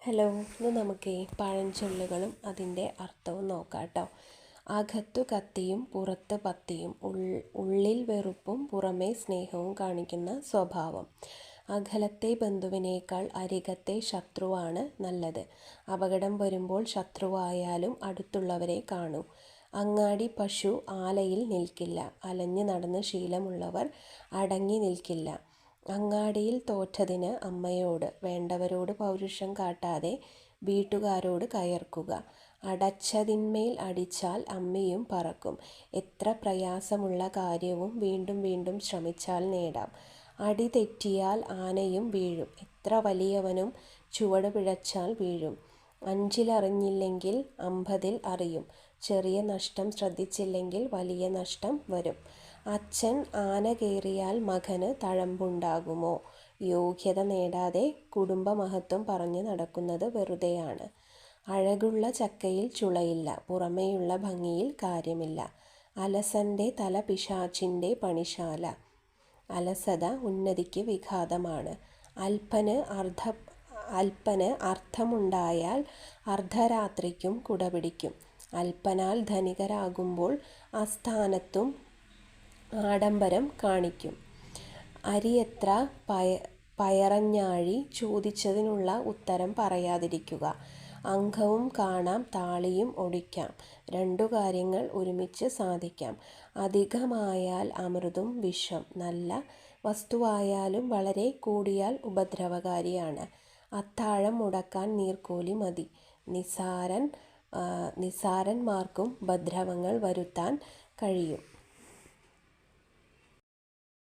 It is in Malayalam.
ഹലോ, ഇന്ന് നമുക്ക് പഴഞ്ചൊല്ലുകളും അതിൻ്റെ അർത്ഥവും നോക്കാം കേട്ടോ. അകത്തു കത്തിയും പുറത്ത് പത്തിയും, ഉള്ളിൽ വെറുപ്പും പുറമേ സ്നേഹവും കാണിക്കുന്ന സ്വഭാവം. അകലത്തെ ബന്ധുവിനേക്കാൾ അരികത്തെ ശത്രുവാണ് നല്ലത്. അപകടം വരുമ്പോൾ ശത്രുവായാലും അടുത്തുള്ളവരെ കാണൂ. അങ്ങാടി പശു ആലയിൽ നിൽക്കില്ല. അലഞ്ഞു നടന്ന് ശീലമുള്ളവർ അടങ്ങി നിൽക്കില്ല. അങ്ങാടിയിൽ തോറ്റതിന് അമ്മയോട്, വേണ്ടവരോട് പൗരുഷം കാട്ടാതെ വീട്ടുകാരോട് കയർക്കുക. അടച്ചതിന്മേൽ അടിച്ചാൽ അമ്മിയും പറക്കും. എത്ര പ്രയാസമുള്ള കാര്യവും വീണ്ടും വീണ്ടും ശ്രമിച്ചാൽ നേടാം. അടി തെറ്റിയാൽ ആനയും വീഴും. എത്ര വലിയവനും ചുവട് പിഴച്ചാൽ വീഴും. 5-ൽ അറിഞ്ഞില്ലെങ്കിൽ 50-ൽ അറിയും. ചെറിയ നഷ്ടം ശ്രദ്ധിച്ചില്ലെങ്കിൽ വലിയ നഷ്ടം വരും. അച്ഛൻ ആന കയറിയാൽ മകന് തഴമ്പുണ്ടാകുമോ? യോഗ്യത നേടാതെ കുടുംബമഹത്വം പറഞ്ഞു നടക്കുന്നത് വെറുതെയാണ്. അഴകുള്ള ചക്കയിൽ ചുളയില്ല. പുറമേയുള്ള ഭംഗിയിൽ കാര്യമില്ല. അലസന്റെ തല പിശാചിൻ്റെ പണിശാല. അലസത ഉന്നതിക്ക് വിഘാതമാണ്. അല്പന് അർത്ഥമുണ്ടായാൽ അർദ്ധരാത്രിക്കും കുടപിടിക്കും. അല്പനാൽ ധനികരാകുമ്പോൾ അസ്ഥാനത്തും ആഡംബരം കാണിക്കും. അരിയെത്ര പയറഞ്ഞാഴി ചോദിച്ചതിനുള്ള ഉത്തരം പറയാതിരിക്കുക. അങ്കവും കാണാം, താളിയും ഒടിക്കാം. 2 കാര്യങ്ങൾ ഒരുമിച്ച് സാധിക്കാം. അധികമായാൽ അമൃതും വിഷം. നല്ല വസ്തുവായാലും വളരെ കൂടിയാൽ ഉപദ്രവകാരിയാണ്. അത്താഴം മുടക്കാൻ നീർക്കോലി മതി. നിസ്സാരന്മാർക്കും ഉപദ്രവങ്ങൾ വരുത്താൻ കഴിയും.